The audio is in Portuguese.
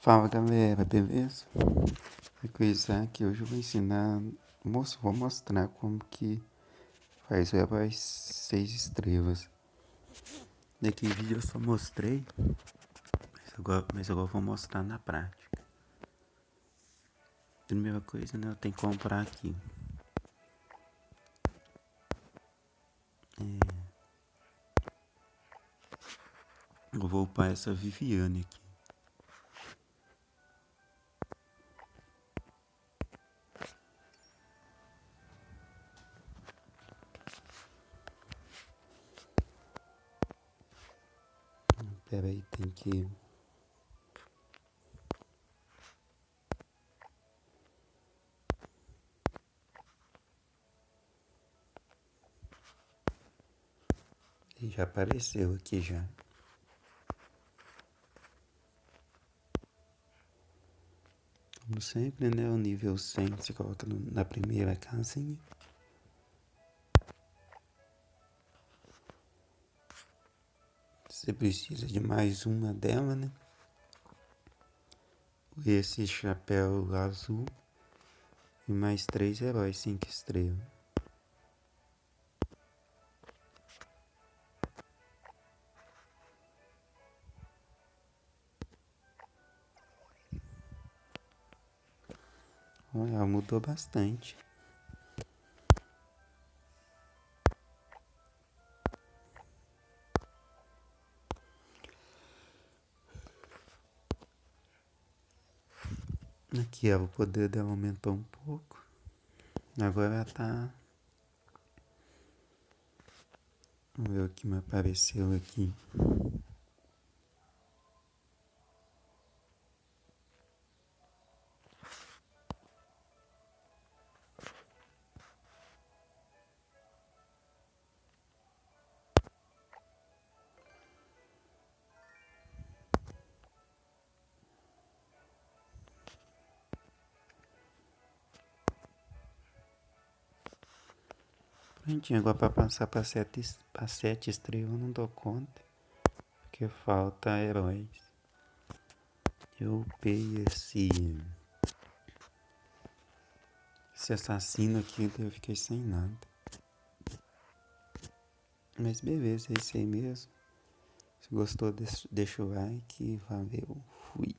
Fala galera, beleza? Aqui é o Isaac. Hoje eu vou ensinar, vou mostrar como que faz o herói 6 estrelas. Naquele vídeo eu só mostrei, mas agora eu vou mostrar na prática. Primeira coisa, né, eu tenho que comprar aqui. Eu vou upar essa Viviane aqui. Pera aí, tem que... Já apareceu aqui já. Como sempre, né, o nível 100 você coloca na primeira casinha. Você precisa de mais uma dela, né? Esse chapéu azul e mais 3 heróis 5 estrelas. Olha, mudou bastante. Aqui, ó, o poder dela aumentou um pouco. Agora ela tá... Vamos ver o que me apareceu aqui. Prontinho, agora pra passar pra 7 estrelas eu não dou conta. Porque falta heróis. Eu upei esse assassino aqui, então eu fiquei sem nada. Mas beleza, é isso aí mesmo. Se gostou, deixa o like. Valeu, fui.